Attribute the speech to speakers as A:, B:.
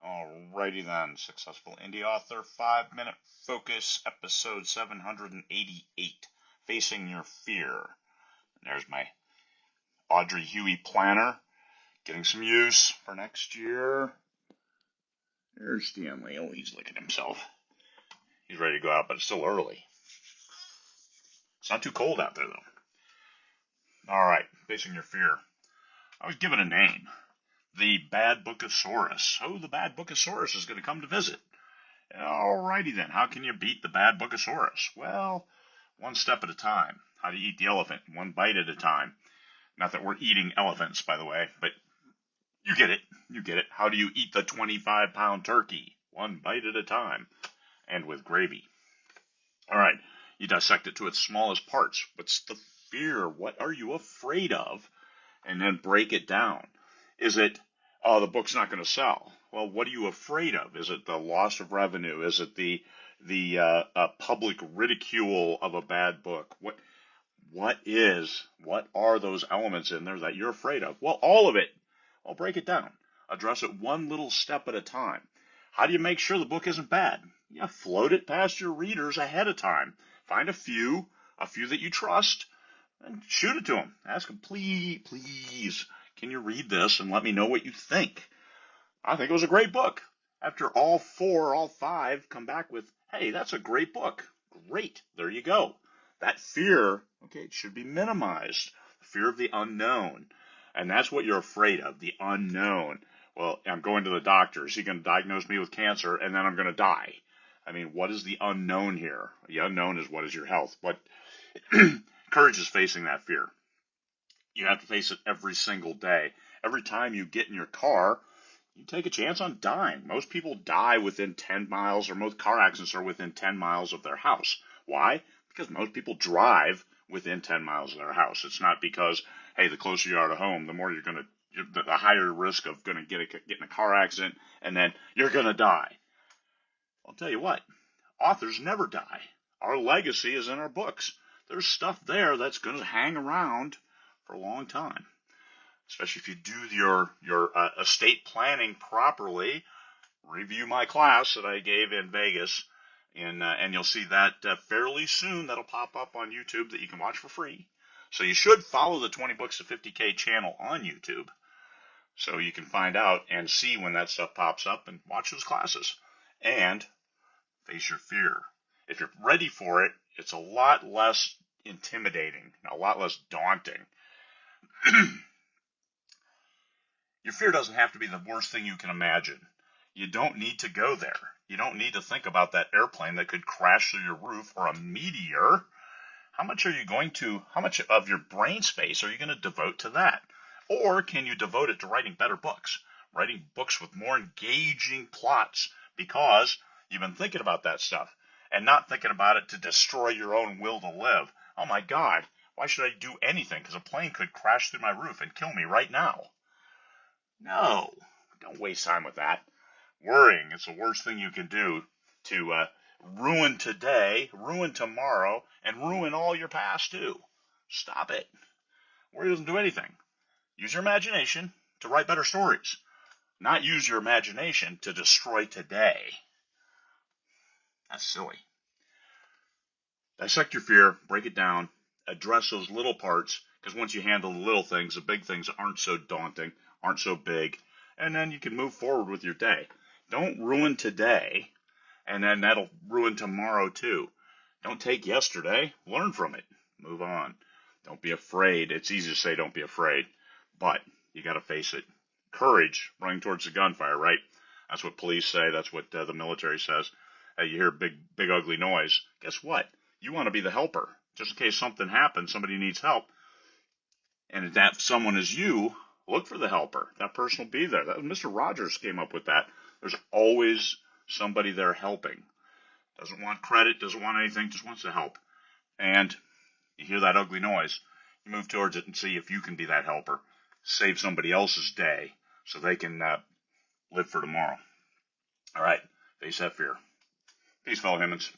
A: Alrighty then, Successful Indie Author 5-Minute Focus, episode 788, Facing Your Fear. And there's my Audrey Huey planner, getting some use for next year. There's Stanley. Oh, he's licking himself. He's ready to go out, but it's still early. It's not too cold out there, though. Alright, Facing Your Fear. I was given a name. The Bad-Book-asaurus. Oh, the Bad-Book-asaurus is going to come to visit. Alrighty then, how can you beat the Bad-Book-asaurus? Well, one step at a time. How do you eat the elephant? One bite at a time. Not that we're eating elephants, by the way, but you get it. You get it. How do you eat the 25-pound turkey? One bite at a time. And with gravy. Alright, you dissect it to its smallest parts. What's the fear? What are you afraid of? And then break it down. Is it, oh, the book's not going to sell? Well, what are you afraid of? Is it the loss of revenue? Is it the public ridicule of a bad book? What are those elements in there that you're afraid of? Well, all of it. I'll break it down. Address it one little step at a time. How do you make sure the book isn't bad? Yeah, float it past your readers ahead of time. Find a few that you trust, and shoot it to them. Ask them, please, can you read this and let me know what you think? I think it was a great book. After all 5 come back with, hey, that's a great book. Great. There you go. That fear, okay, it should be minimized. The fear of the unknown. And that's what you're afraid of, the unknown. Well, I'm going to the doctor. Is he going to diagnose me with cancer and then I'm going to die? I mean, what is the unknown here? The unknown is what is your health. Courage is facing that fear. You have to face it every single day. Every time you get in your car, you take a chance on dying. Most people die within 10 miles, or most car accidents are within 10 miles of their house. Why? Because most people drive within 10 miles of their house. It's not because, hey, the closer you are to home, the more the higher risk of going to get in a car accident, and then you're going to die. I'll tell you what, authors never die. Our legacy is in our books. There's stuff there that's going to hang around for a long time, especially if you do your estate planning properly. Review my class that I gave in Vegas, and you'll see that fairly soon. That'll pop up on YouTube that you can watch for free. So you should follow the 20 Books to 50K channel on YouTube, so you can find out and see when that stuff pops up and watch those classes and face your fear. If you're ready for it, it's a lot less intimidating, a lot less daunting. Your fear doesn't have to be the worst thing you can imagine. You don't need to go there. You don't need to think about that airplane that could crash through your roof or a meteor. How much of your brain space are you going to devote to that? Or can you devote it to writing better books? Writing books with more engaging plots because you've been thinking about that stuff and not thinking about it to destroy your own will to live. Oh my God, why should I do anything? Because a plane could crash through my roof and kill me right now. No, don't waste time with that. Worrying is the worst thing you can do to ruin today, ruin tomorrow, and ruin all your past too. Stop it. Worry doesn't do anything. Use your imagination to write better stories, not use your imagination to destroy today. That's silly. Dissect your fear, break it down, address those little parts, because once you handle the little things, the big things aren't so daunting, aren't so big, and then you can move forward with your day. Don't ruin today, and then that'll ruin tomorrow too. Don't take yesterday, learn from it, move on. Don't be afraid. It's easy to say don't be afraid, but you got to face it. Courage, running towards the gunfire, right? That's what police say. That's what the military says. Hey, you hear big ugly noise. Guess what? You want to be the helper. Just in case something happens, somebody needs help, and if that someone is you, look for the helper. That person will be there. Mr. Rogers came up with that. There's always somebody there helping. Doesn't want credit, doesn't want anything, just wants to help. And you hear that ugly noise, you move towards it and see if you can be that helper. Save somebody else's day so they can live for tomorrow. All right, face that fear. Peace, fellow humans.